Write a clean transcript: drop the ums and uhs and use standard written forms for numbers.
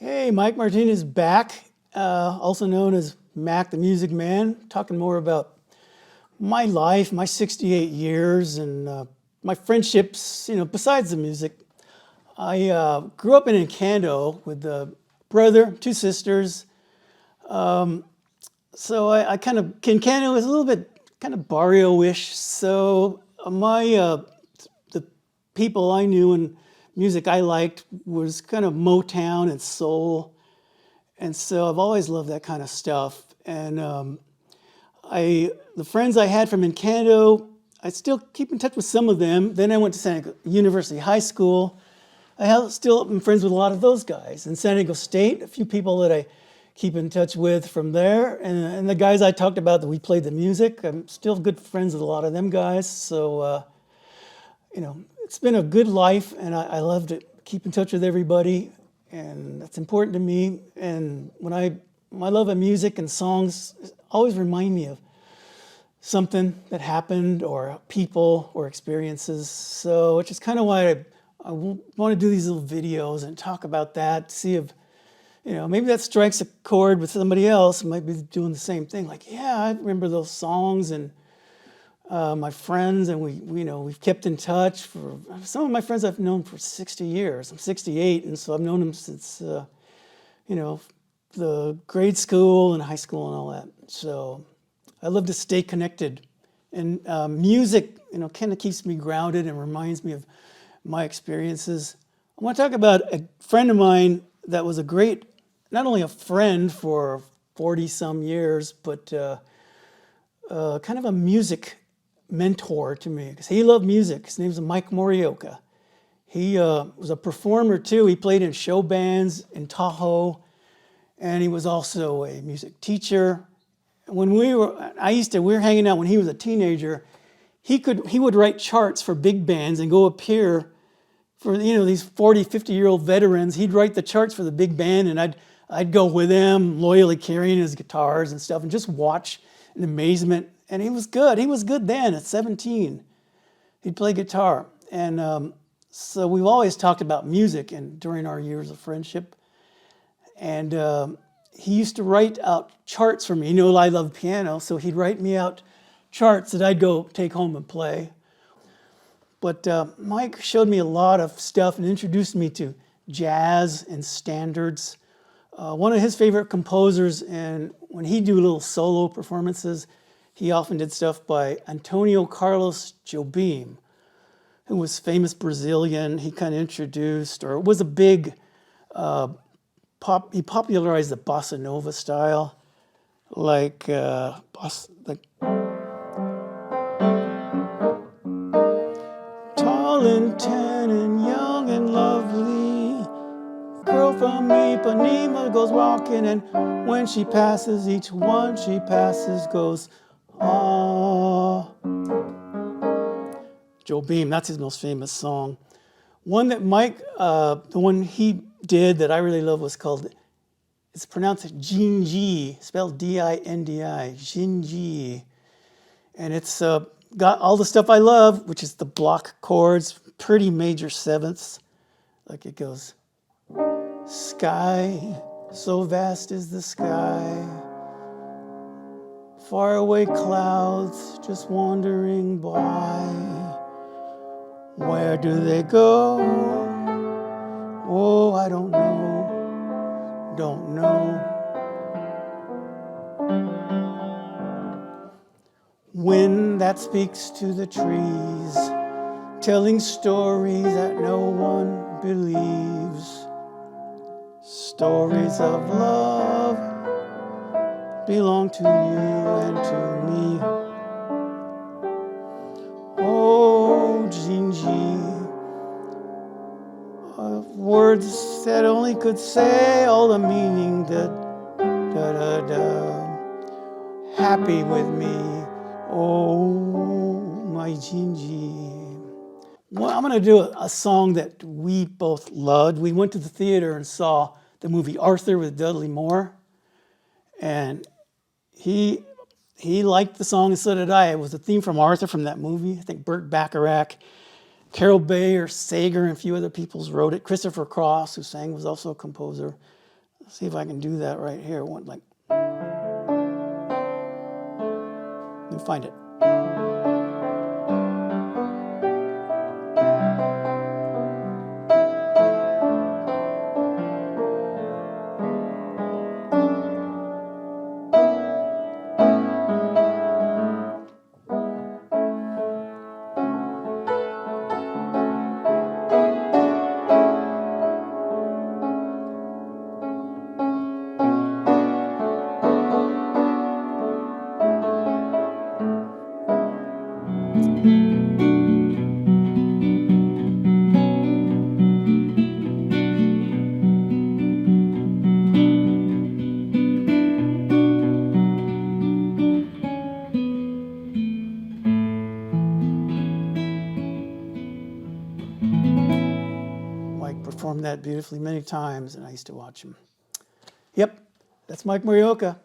Hey, Mike Martinez back, also known as Mac the Music Man, talking more about my life, my 68 years, and my friendships, besides the music. I grew up in Encanto with a brother, two sisters. So I kind of, Encanto is a little bit kind of barrio-ish. So the people I knew and music I liked was kind of Motown and soul. And so I've always loved that kind of stuff. And the friends I had from Encanto, I still keep in touch with some of them. Then I went to San Diego University High School. Still am friends with a lot of those guys. In San Diego State, a few people that I keep in touch with from there. And the guys I talked about that we played the music, I'm still good friends with a lot of them guys. So, it's been a good life, and I love to keep in touch with everybody. And that's important to me. And my love of music and songs always remind me of something that happened or people or experiences. So, which is kind of why I want to do these little videos and talk about that, see if, maybe that strikes a chord with somebody else who might be doing the same thing. Like, yeah, I remember those songs and my friends, and we've kept in touch. For some of my friends I've known for 60 years. I'm 68, and so I've known them since, the grade school and high school and all that. So I love to stay connected. And music, kind of keeps me grounded and reminds me of my experiences. I want to talk about a friend of mine that was a great, not only a friend for 40 some years, but kind of a music mentor to me, because he loved music. His name's Michael Morioka. He was a performer too. He played in show bands in Tahoe, and he was also a music teacher. When we were hanging out when he was a teenager. He would write charts for big bands and go appear for these 40, 50-year-old veterans. He'd write the charts for the big band, and I'd go with him, loyally carrying his guitars and stuff, and just watch in amazement. And he was good. He was good then at 17. He'd play guitar. And so we've always talked about music and during our years of friendship. And he used to write out charts for me. I love piano, so he'd write me out charts that I'd go take home and play. But Mike showed me a lot of stuff and introduced me to jazz and standards. One of his favorite composers, and when he'd do little solo performances, he often did stuff by Antonio Carlos Jobim, who was famous Brazilian. He kind of introduced, or was a big, he popularized the bossa nova style, like tall and tan and young and lovely, girl from Ipanema goes walking, and when she passes, each one she passes goes, ah. Jobim, that's his most famous song. One that Mike, the one he did that I really love was called, it's pronounced Jinji, spelled D-I-N-D-I, Jinji. And it's got all the stuff I love, which is the block chords, pretty major sevenths. Like it goes, sky, so vast is the sky, far away clouds just wandering by. Where do they go? Oh, I don't know, don't know. Wind that speaks to the trees, telling stories that no one believes. Stories of love belong to you and to me. Oh, Jinji, words that only could say all the meaning that happy with me. Oh, my Jinji. Well, I'm going to do a song that we both loved. We went to the theater and saw the movie Arthur with Dudley Moore. And he liked the song, and so did I. It was the theme from Arthur from that movie. I think Burt Bacharach, Carol Bayer, Sager, and a few other people wrote it. Christopher Cross, who sang, was also a composer. Let's see if I can do that right here. One, like, let me find it. Mike performed that beautifully many times, and I used to watch him. Yep, that's Mike Morioka.